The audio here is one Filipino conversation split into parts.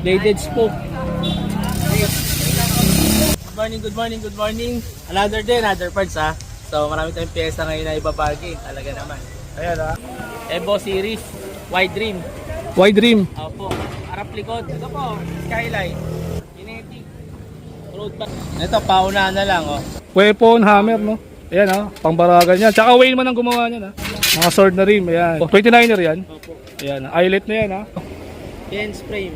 Bladed spoke. Good morning. Another day, another parts ha. So marami tayong pyesa ngayon na ibabargain. Talaga naman. Ayan ha. Evo series, wide rim. Wide rim. Opo. Harap likod. Ito po, skyline. Kinetic. Road back. Ito, paunahan na lang oh. Weapon, hammer no. Ayan ha. Pangbaragan yan. Tsaka Wayne man ang gumawa niyan ha. Mga sword na rim. Ayan. 29er yan. Opo. Ayan. Eyelet na yan ha. Lens frame.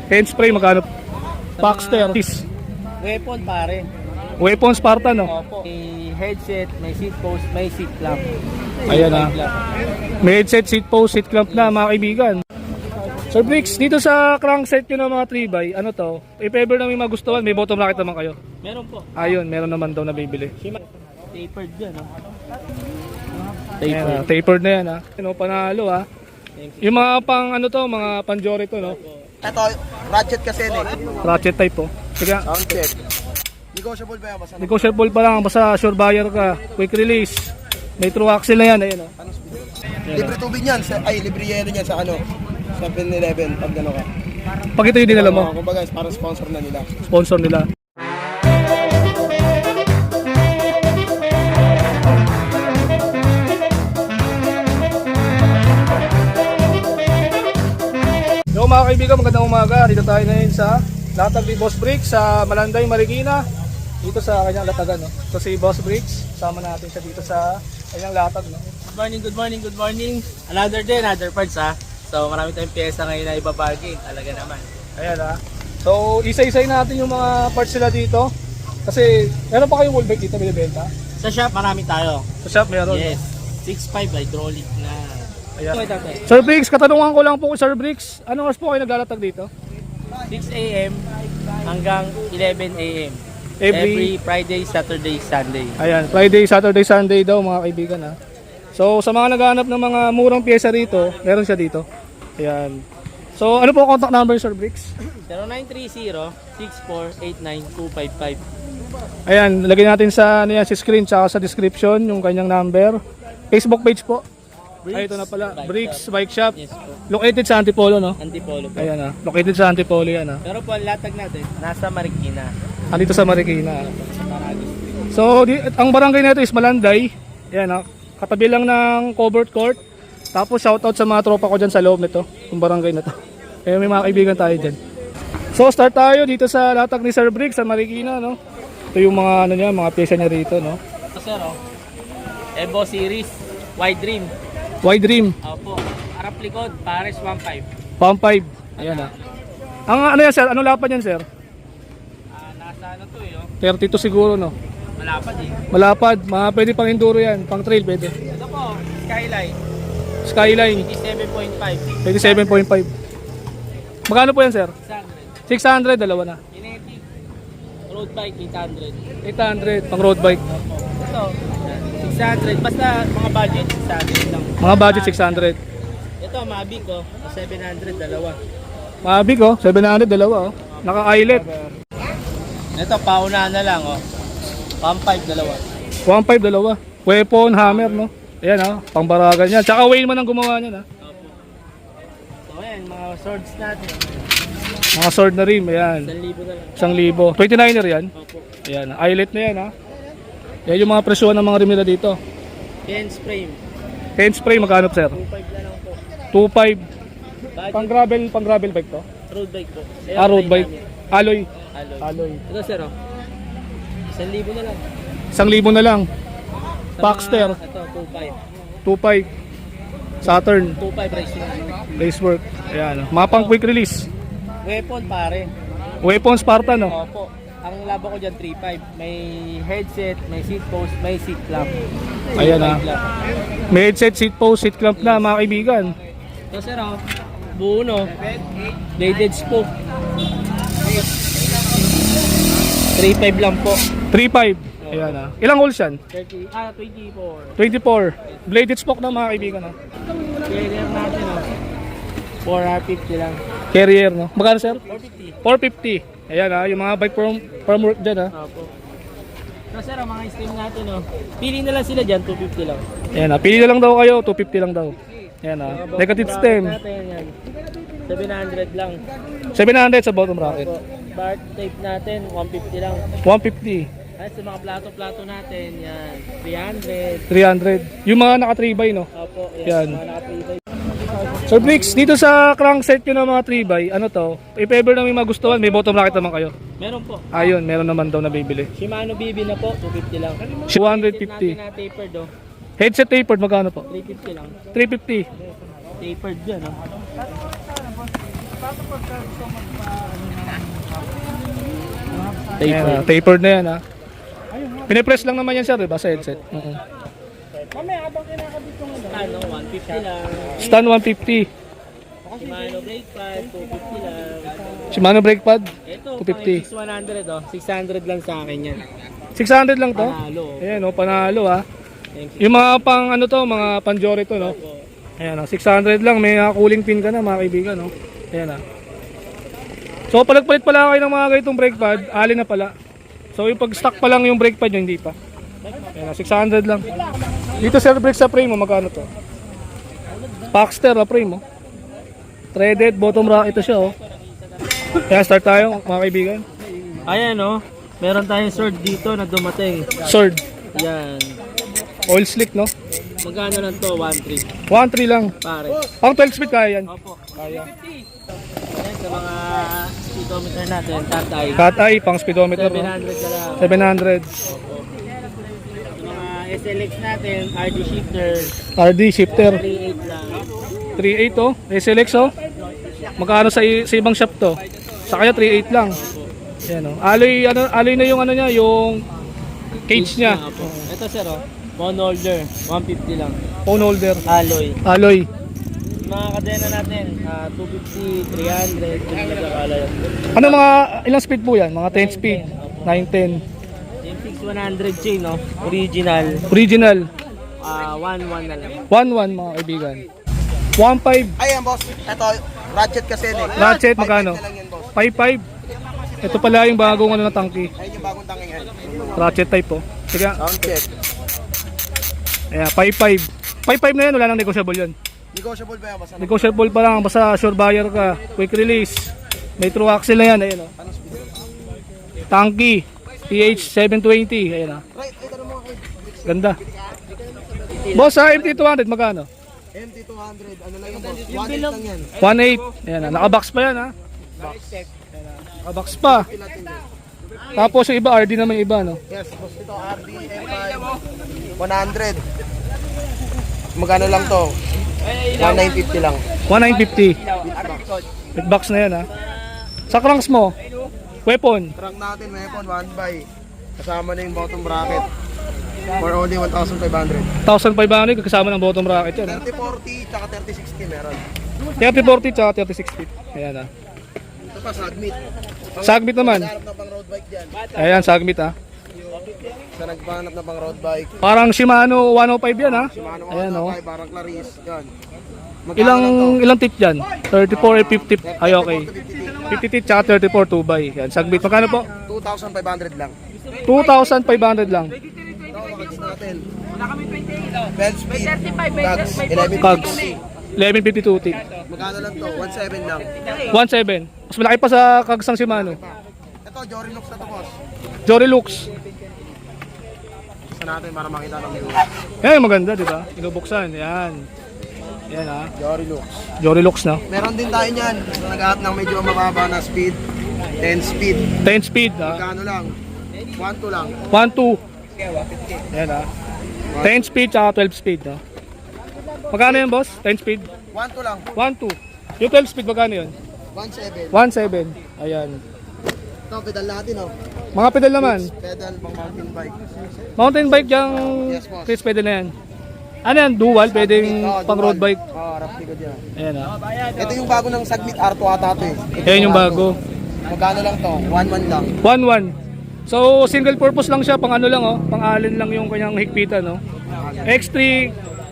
Pen spray magkano? Paxter. Weapon pare. Weapon Spartan no. Opo. May headset, may seat post, may seat clamp. Ayan ha. May headset, seat post, seat clamp na mga kaibigan. Sir Bricks, dito sa crankset nyo ng mga 3x, ano to? If ever na may magustuhan, may bottom bracket naman kayo. Meron po. Ayun, meron naman daw na bibili. Tapered dyan oh. Ayan, tapered na yan ha. Ano, panalo ha. Yung mga pang ano to, mga panjore to no. Ito, ratchet kasi eh. Ratchet type po. Sige. Sound check. Negotiable ba yan? Basta Negotiable pa lang, basta sure buyer ka. Quick release. May true axle na yan, ayun o. libre tubig yan. Ay, libre yelo yan sa ano. Sa 7-Eleven pag gano'n ka. Pag ito yung dinala mo, Kumbaga, parang sponsor na nila. sponsor nila. Yo mga kaibigan, magandang umaga. Dito tayo ngayon sa Latag ni Boss Bricks sa Malanday, Marikina. Dito sa kanyang latagan, no. So si Boss Bricks, sama natin siya dito sa kanyang latag, no. Good morning. Another day, another parts ha. So marami tayong pyesa ngayon na ibabargain. Talaga naman. Ayan ha. So isa-isay natin yung mga parts sila dito. Kasi meron pa kayong wallback dito binibenta? Sa shop marami tayo. Sa shop meron. Yes. 6.5 hydraulic na. Ayan. Ito. Sir Bricks, katanungan ko lang po kay Sir Bricks. Anong oras po kayo naglalatag dito? 6 a.m. hanggang 11 a.m. Every Every Friday, Saturday, Sunday. Ayan, Friday, Saturday, Sunday daw mga kaibigan ha. So sa mga naghahanap ng mga murang pyesa rito, meron siya dito. Ayan. So ano po ang contact number Sir Bricks? 0930-6489-255. Ayan, lagyan natin sa ano yan, sa screen tsaka sa description yung kanyang number. Facebook page po. Ay, ito na pala. Bricks Bike Shop. Yes po. Located sa Antipolo, no? Antipolo po. Ayan ha. Located sa Antipolo yan ha. Pero po, ang latag natin, nasa Marikina. Andito sa Marikina. Sa Paragus Street. So, ang barangay na ito is Malanday. Ayan ha. Katabi lang ng covered court. Tapos shoutout sa mga tropa ko dyan sa loob nito. Yung barangay na to. Kaya may mga kaibigan tayo dyan. So, start tayo dito sa latag ni Sir Bricks sa Marikina, no? Ito yung mga ano niya, mga pyesa niya rito, no? Ito sir, oh. Evo series, wide rim. Wide rim, Opo. Harap likod, pares 1.5. pump 5. Ayan ha. Ang ano yan sir, anong lapad yan sir? Nasa ano to eh, oh. 32 siguro, no? Malapad eh. Malapad, mga pwede pang enduro yan, pang trail pwede. Ito po, Skyline, Skyline, 27.5. 27.5. Magkano po yan sir? 600. 600, dalawa na. Kinetic. Road bike, 800. 800, pang road bike. Ito, 600. Basta mga budget, 600 lang. Mga budget 600. Ito, Mavic oh. 700, dalawa. Mabic oh, 700, dalawa oh. Naka-eyelet. Ito, paunahan na lang oh. 1.5, dalawa. 1.5, dalawa. Weapon, hammer no. Ayan oh, pangbaragan yan. Tsaka Wayne man ang gumawa niyan ha. Opo. So ayan, mga swords natin. Mga sword na rim, ayan. 1,000 na lang. 1,000. 29er yan. Opo. Ayan, eyelet na yan ha. Yan yung mga presyon ng mga rim nila dito. Lens frame, Pen spray, magkano sir? 2.5 na lang po. 2.5. Budget, Pang gravel bike to? road bike po. Road bike. Alloy. Alloy. Alloy. Ito sir oh. 1,000 na lang. 1,000 na lang. Sa Paxter. mga- Ito, 2.5. 2.5. Saturn. 2.5 racing. Racework. Ayan. Mga pang quick release. Weapon pare. Weapon Spartan no? Opo. Ang labo ko dyan 3.5. May headset, may seat post, may seat clamp. Ayan, ah. 2.5 lang. May headset, seat post, seat clamp na mga kaibigan. Ito sir oh. Buo no. Bladed spoke. 3.5 lang po. 3.5. Ayan ah. Ilang holes yan? 24. 24. Bladed spoke na mga kaibigan no? Carrier natin oh. 450 lang. Carrier no? Magkano sir? 450. 450. Ayan ah. Yung mga bike farm work dyan ah. Opo. So sir, ang mga stream natin oh. Pili na lang sila dyan, 250 lang. Ayan ah. Pili na lang daw kayo. 250 lang daw. Ayan ah. Negative stem. Natin yan. 700 lang. 700 sa bottom bracket. Opo. Bar tape natin, 150 lang. 150. At sa mga plato-plato natin, yan, 300. 300. Yung mga naka 3x, no? Opo, Yan. yan. Mga naka-3x. So Bricks, dito sa crankset nyo ng mga 3x, ano to? If ever na may magustuhan, may bottom bracket naman kayo. Meron po. Ayun, meron naman daw na bibili. Shimano BB na po, 250 lang. 250. Natin na tapered, oh. Headset tapered, magkano po? 350 lang. 350. Tapered yan, oh. Ayan, tapered na yan, ha? Pinipress lang naman yan, sir, diba, sa headset? Ano, 150 lang. Stand 150. Shimano brake pad, 250 lang. Shimano brake pad, Ito, 250. pang 100 oh. 600 lang sa akin yan. 600 lang to? Panalo. Ayan, oh, panalo, ha? Thank you. Yung mga pang, ano to, mga panjori to, no? Ayan, oh, 600 lang. May cooling pin ka na, mga kaibigan, no? Ayan, ha? So, palit pala kayo ng mga ganitong brake pad, alin na pala. So, yung pag-stock pa lang yung brake pad nyo, hindi pa. Ayan, 600 lang. Dito sir, brake sa frame mo, magkano to? Paxter, frame mo. Threaded, bottom rack, ito siya, oh. Kaya start tayo, mga kaibigan. Ayan oh. Meron tayong sword dito na dumating. Sword, Yan. oil slick, no? Magkano lang to? 1.3 1.3 lang. pare. Pang 12 speed kaya yan. Opo. Kaya. Ayan sa mga speedometer natin, tatay. Cat eye, pang speedometer, 700 no? na lang. 700. Sa mga SLX natin, RD shifter, RD shifter. 3.8 lang. 3.8, oh. SLX, oh. Magkano sa ibang shop to? Sa kanya 3.8 lang. Yan, oh. Alloy na yung ano niya, yung cage niya. Opo. Ito sir oh. Phone holder, 150 lang. Phone holder. Alloy. Alloy. Mga kadena natin, 250, 300, yung nagkakala yan. Ano mga, ilang speed po yan? Mga 10 speed? 910. Yung 6100 chain, no? Original, Original. 1.1 na lang. 1.1 mga kaibigan. 1.5. Ayan, boss. Ito, ratchet kasi yun eh. Ratchet, magkano? 5.5 na lang yan, boss. 5.5. Ito pala yung bagong ano na tangki. Ayun yung bagong tanging yan. Ratchet type, oh. Sige. Sound check. Ayan, 5.5. 5.5 na yan, wala nang negotiable yun. Negotiable ba yan, boss? Ano? Negotiable pa lang, basta sure buyer ka. Quick release. May true axle na yan, ayun, oh. Tangki. TH720, ayun, oh. Right, ay, tanong mo kay Ganda. Boss, sa MT200, magkano? MT200. Ano lang yung boss? 1.8 lang yan. 1.8. Ayan, nakabox pa yan, ha? Nakabox pa. Tapos yung iba, RD naman yung iba, no? Yes, boss. Ito, RD M5. 100. Magkano lang to? 1950 lang. 1950. Big box na yan, ha? Sa cranks mo, weapon, Trunk natin, weapon, 1 by. Kasama na yung bottom bracket. For only 1,500. 1,500 kasama ng bottom bracket yan, ha? 3040 tsaka 3060 meron. 3040 tsaka 3060. Ayan, ha? Ito pa, Sagmit. Sagmit naman. Nagpahanap na pang road bike dyan. Ayan, Sagmit, ha? Sa nagpahanap na pang road bike. Parang Shimano 105 yan, ha? Shimano Ayan, oh. Kawasaki, parang Clarice. Yan. Magkano lang to? Ilang tit yan? 34 or 50? Ay, okay. 50 tit tsaka 34 2 by. Yan, Sagmit. Magkano po? 2,500 lang. 2,500 lang. Ito, makagis natin. 12 speed. Cogs. 11 Cogs. 1152 tit. Magkano lang to? 1,700 lang. 1.7. Mas malaki pa sa kagsang Shimano. Ito, Jory Lux na to, boss. Jory Lux. Sa natin para makita ng view. Yan, maganda, di ba? Inubuksan. Yan. Yan, ha? Jory Lux. Jory Lux na. Meron din tayo niyan. Nag-aap ng medyo mababa na speed. 10 speed. 10 speed, ha? Magkano lang? 1,2 lang. 1.2. Yan, ha? 10 speed tsaka 12 speed, ha? Magkano yan, boss? 10 speed? 1,2 lang. 1.2. Yung 12 speed, magkano yun? 1,700. 1.7. Ayan. Ito, pedal natin, oh. Mga pedal naman. Pedal, pang mountain bike. Mountain bike yung Yes, boss. Chris pedal na yan. Ano yan? Dual? Pwedeng Oh, pang road dual. bike. Oh, rough likod yan. Ayan, ha? Ito yung bago ng Sagmit R2 ata to eh. Ito Ayan yung R2. bago. Magkano lang to? 1,1 lang. 1.1. So, single purpose lang siya. Pang ano lang, oh. Pang alin lang yung kanyang higpitan, no? X3,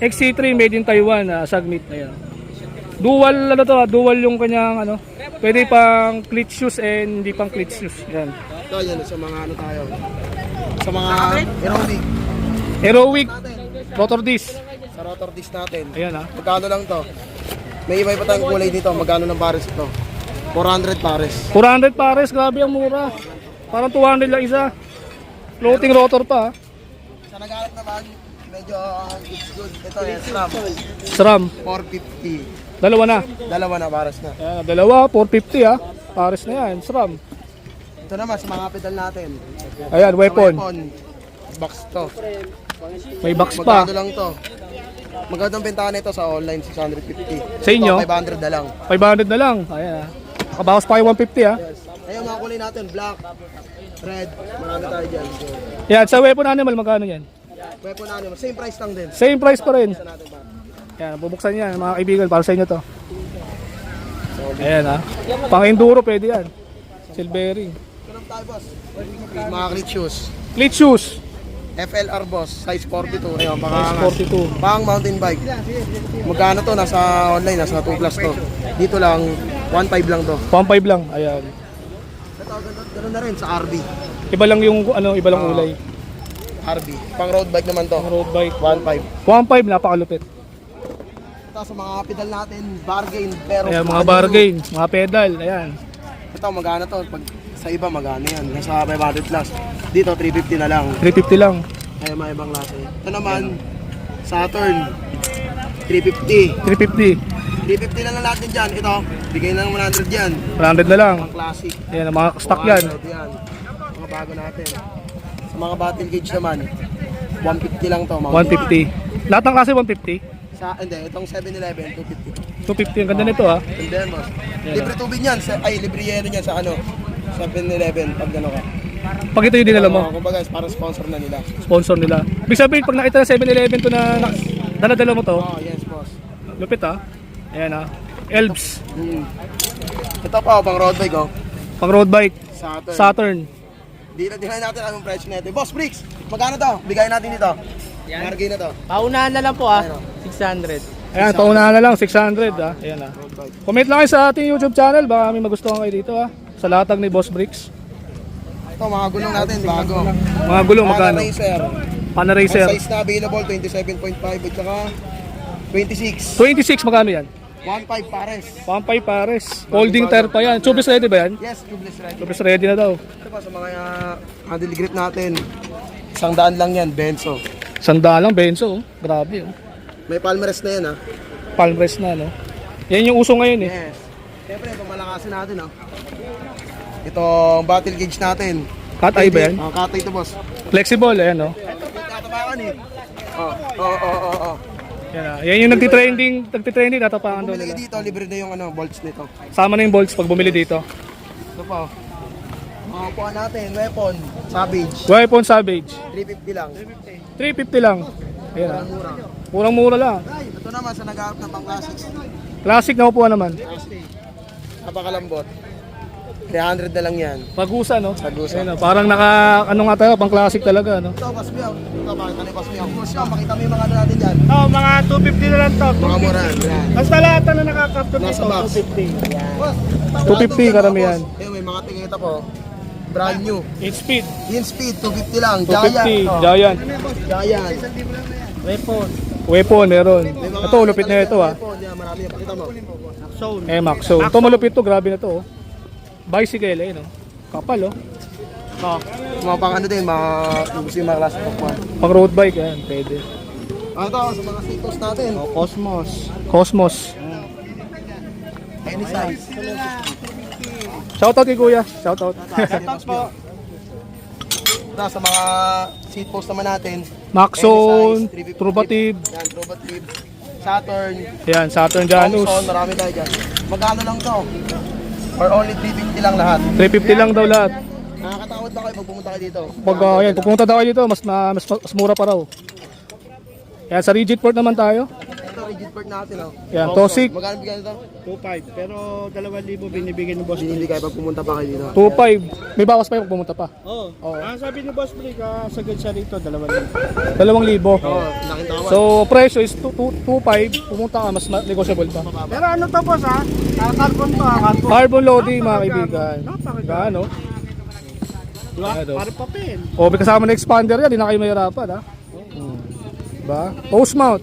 XC3 made in Taiwan, Sagmit. Ayan. Dual, ano to, dual yung kanyang, ano. Pwede pang cleat shoes and hindi pang cleat shoes. Ayan. Ito yan sa mga ano tayo. Sa mga aerobic. Aerowick, rotor disc. Sa rotor disc natin. Ayan, ha. Magkano lang to? May iba pa tayong kulay dito. Magkano ng pares ito? 400 pares. 400 pares, grabe ang mura. Parang 200 lang isa. Floating rotor pa. Sa nag-aalap naman, medyo it's good. Ito SRAM. SRAM, 450. dalawa na. Dalawa na pares na. Ayan, dalawa, 450 ah. Pares na yan, SRAM. Ito naman sa mga pedal natin. Ayan, weapon. Box to. May box pa. Magkano lang to? Magkano ang bentahan nito sa online? 650. Sa inyo? Ito, 500 na lang. 500 na lang. Ayan ah. Nakabawas pa yung 150 ah. Yes. Ayun mga kulay natin, black, red, marami tayo dyan. So, Yan, sa weapon animal, magkano yan? weapon animal, same price lang din. Same price pa rin. Sa natin ba? Yan, bubuksan yan mga kaibigan para sa inyo to. Ayan ah. Pang enduro pwede yan. Silvering. Ganun tayo boss. Mga cleat shoes. Cleat shoes. FLR boss, size 42. Ayun, Size 42. pang mountain bike. Magkano to? Nasa online, nasa 2 plus to. Dito lang, 1.5 lang to. 1.5 lang. Ayan. Ito, ganun na rin sa RB. Iba lang yung ano, iba lang kulay. RB. Pang road bike naman to. Ang road bike. 1.5. 1.5 napakalupit. Ito sa mga pedal natin, bargain. Pero Ayan, mga bargain, mga pedal. Ayan. Ito, magkano to? Pag sa iba, magkano yan? Nasa 500 plus. Dito, 350 na lang. 350 lang. Kaya mga ibang klase. Ito naman, Saturn. 350. 350. 350 na lang natin dyan. Ito, bigay na ng 100 dyan. 100 na lang. Pang classic. Ayan, mga stock yan. 100 yan. Mga bago natin. Sa mga battle gauge naman, 150 lang to. Mga 150. Lahat ng klase 150. Hindi, itong 7-Eleven, 250. 250 ang ganda nito ah. And then, boss. Libre tubig yan. Libre yelo yan sa ano. 7-Eleven, pag gano'n ka. Pag ito yung dinala mo, Kumbaga, parang sponsor na nila. sponsor nila. Ibig sabihin, pag nakita ng 7-Eleven to na dala-dala mo to, Oh, yes, boss. lupit ah. Ayan ah. Elves. Ito pa, pang road bike, oh. Pang road bike. Saturn. Saturn. Di natin anong presyo nito. Boss Bricks, magkano to? Bigay natin dito. Yan. Margay na to. Paunahan na lang po ah. 600. Ayan, paunahan na lang, 600 ah. Ayan ah. Road bike. Comment lang kayo sa ating YouTube channel, baka may magustuhan kayo dito ah. Sa latag ni Boss Bricks. Ito, mga gulong natin, bago. Mga gulong magkano? Racer. Pana Ang Racer. size na available, 27.5 at saka 26. 26 magkano yan? 1.5 pares. 1.5 pares. Folding tire pa yan. Tubeless ready ba yan? Yes, tubeless ready. Tubeless ready na daw. Ito pa sa mga handle grip natin. 100 lang yan, Benzo. Sandaan lang, Benzo. Oh. Grabe oh. May palmarès na yan, ha. Palm rest na no. Yan yung uso ngayon eh. Yes. Siyempre, pamalakasin natin, ha. Ito, battle gauge natin. Cut eye ba yan? Cut eye ito, boss. Flexible, ayan no. Tatapakan eh. Oh. Yan ah. Yan yung nagtitrending, tatapangan daw Bumili nila. dito, libre na yung bolts nito. Sama na yung bolts pag bumili dito. Ito pa. Mga upuan natin, weapon, Savage. Weapon Savage. 350 lang. 350 lang. Ayan ah. Mura. Murang-mura lang. Ito naman sa nag-aarap ng pang classics. Classic na upuan naman. Napakalambot. 300 na lang yan. Pagusa no? Pagusa. Ayan ah. Parang ano nga tayo, pang classic talaga no. Ito, pasmiyaw. Ito, makita niyo pasmiyaw. Of course, makita mo yung mga ano natin dyan. Oh, mga 250 na lang to. Mga mura. Yan. Basta lahat na nakakapto Nasa box. 250 karamihan. Eh, may mga tingita po. Brand new. 8 speed. In speed, 250 lang. 250. Giant. Giant. Giant. Weapon. Weapon, meron. May mga Ito, lupit na ito ah. weapon, yan, marami yan. Pakita mo. Max. So, ito malupit to, grabe na to. Oh. Bicycle, eh, no? Kapal, oh. Mga pang ano din, mga gusto yung mga klase ng pang. Pang road bike, yan, pwede. Ito, sa mga seatpost natin. Cosmos. Cosmos. Any size. Shoutout kay Kuya. Shoutout. Shoutout po. Ito, sa mga seatpost naman natin. Maxon, Any size, 350. Trubative. Yan, Trubative. Saturn. Yan, Saturn Janus. Thompson, marami tayo dyan. Magkano lang to? Or only 350 lang lahat. 350 lang daw lahat. Nakakatawad ba kayo pag pumunta kayo dito? Pag yan, pupunta daw kayo dito, mas mura pa raw. Yan, sa Rigid Port naman tayo. Ito, rigid part natin, oh. Yan, Tosik. Magkano bigyan ito? 2.5 pero 2,000 binibigyan ng boss. Binili kayo pag pumunta pa kayo dito. 2.5. May bawas pa yung pumunta pa. Oo. Oo. Ang sabi ni Boss Blake, sagad siya rito, 2,000. 2,000. Oo, laking tawad. So, presyo is 2.5. Pumunta ka, mas negotiable pa. Pero ano to boss ha? Carbon to ha, carbon. Carbon loading, mga kaibigan. Napakaganda. Gaano? Diba? Ano? Parang papel. O, may kasama na expander yan, di na kayo mahirapan, ha? Diba? Post mount.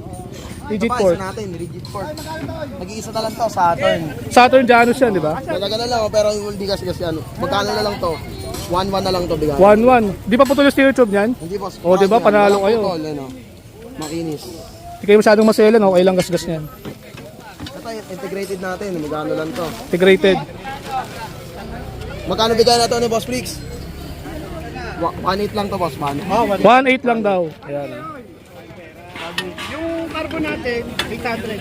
Rigid Ito pa, fork. isa natin, rigid fork. Nag-iisa na lang to, Saturn. Saturn Janus yan, di ba? Matagal na lang, pero yung hindi kasi ano. Magkano na lang to? 1-1 na lang to, bigay. 1-1. Di pa putol yung steer tube niyan? Hindi boss. Oh, di ba? Yan, Panalo walang kayo. putol, ano. Makinis. Hindi kayo masyadong maselan, okay lang gas-gas niyan. Ito, integrated natin. Magkano lang to? Integrated. Magkano bigay na to ni Boss Flix? 1.8 lang to, boss man. 1.8 lang daw. Ayan. Yung carbon natin, 800.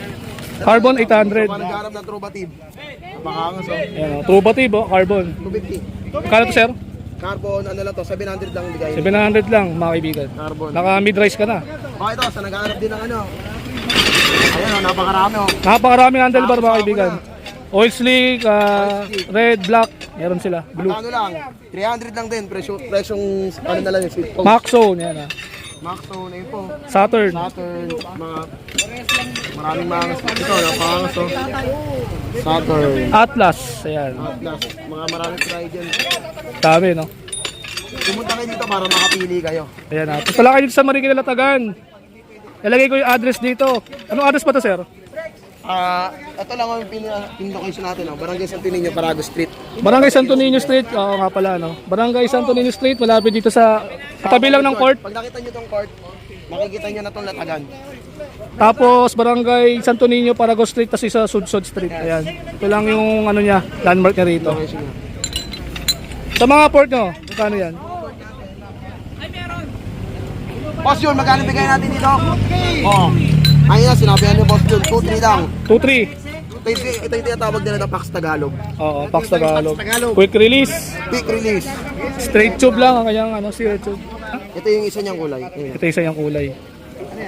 Carbon 800. Paano nagharap ng Trubative? Napakangas, oh. Ayan, Trubative, oh, carbon. 250. Kano to, sir? Carbon, ano lang to, 700 lang bigay. 700 lang, mga kaibigan. Carbon. Naka mid-rise ka na. Okay ito, sa naghahanap din ng ano. Ayan, oh, napakarami, oh. Napakaraming handlebar, mga kaibigan. Oil slick, red, black, meron sila. Blue. Ano lang, 300 lang din, presyong, ano na lang yung sweet post. Maxone, yan ah. Maxone, ayun po. Saturn. Saturn, maraming mga ito, napakangas, oh. Saturn. Atlas, ayan. Atlas, mga maraming try dyan. Dami, no? Pumunta kayo dito para makapili kayo. Ayan ah. Tapos pala kayo dito sa Marikina Latagan. Ilagay ko yung address dito. Anong address pa to, sir? Ito lang ang pin location natin, oh. Barangay Santo Niño, Parago Street. Barangay Santo Niño Street. Oo nga pala, no? Barangay Santo Niño Street, malapit dito sa katabi lang ng court. Pag nakita nyo tong court, makikita nyo na tong latagan. Tapos Barangay Santo Niño, Parago Street, tapos isa Sudsod Street. Ayan. Ito lang yung ano niya, landmark niya rito. Location niya. Sa mga port nyo, magkano yan? Boss Jun, magkano bigay natin dito? Oo. Ayun na, sinabihan nyo Boss Jun, 2-3 lang. 2-3. Ito yung tinatawag nila ng Pax Tagalog. Oo, Pax Tagalog. Quick release. Quick release. Straight tube lang ang kanyang ano, zero tube. Ito yung isa niyang kulay. Ayan. Ito isa yung kulay.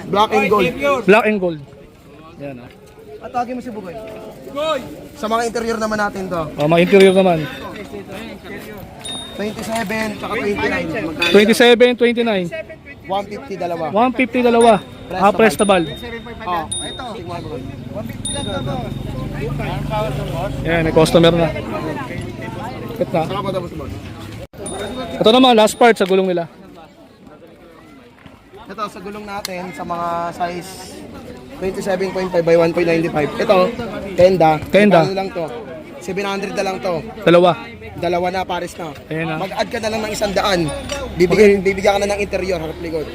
Black and gold. Black and gold. Yan oh. Atake mo si Bugoy. Sa mga interior naman natin to. Oh, mga interior naman. 27, tsaka 29. Magkano? 27, 29. 150 dalawa. 150 dalawa. Prestable. Oh, ito. Tingnan mo. Yan, may customer na. Ito na. Saka pa tapos boss. Ito naman, last part sa gulong nila. Ito sa gulong natin sa mga size 27.5 by 1.95. Ito, Kenda. Kenda. Ano lang to? 700 na lang to. Dalawa. Dalawa na, pares na. Ayan na. Mag-add ka na lang ng 100. Bibigyan ka na ng interior, harap likod.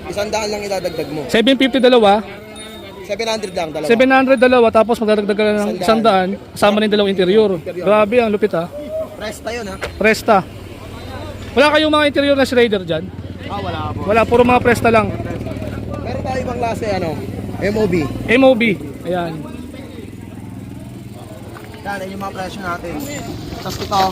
100 lang idadagdag mo. 750 dalawa. 700 lang, dalawa. 700 dalawa, tapos magdadagdag ka ng 100. Kasama rin dalawang interior. Grabe, ang lupit ha. Presta yun ha. Presta. Wala kayong mga interior na Schrader dyan? Wala po. Wala, puro mga Presta lang. Meron tayo ibang klase, ano? MOB. MOB. Ayan. Yan, yung mga presyo natin. Tapos ito,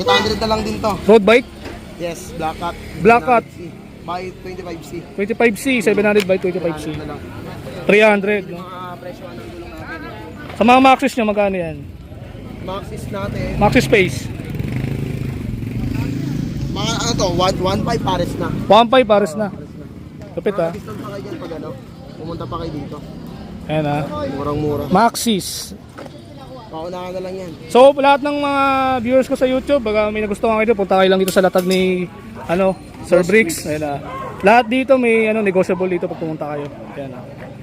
800 na lang din to. Road bike, Yes, Black Cat. Black Cat. 700C. By 25C. 25C, 700 by 25C. 800 na lang. 300. No? Mga presyo ng gulong natin. Sa mga Maxis nyo, magkano yan? Maxis natin. Maxis Space. Mga ano to, 1.5 pares na. 1.5 pares na. Lupit ha. Discount pa kayo dyan pag ano, pumunta pa kayo dito. Ayan ha. Murang-mura. Maxis. Paunahan na lang yan. So lahat ng mga viewers ko sa YouTube, baka may nagustuhan kayo, punta kayo lang dito sa latag ni Sir Bricks. Ayan ha. Lahat dito may negotiable dito pag pumunta kayo. Ayan ha.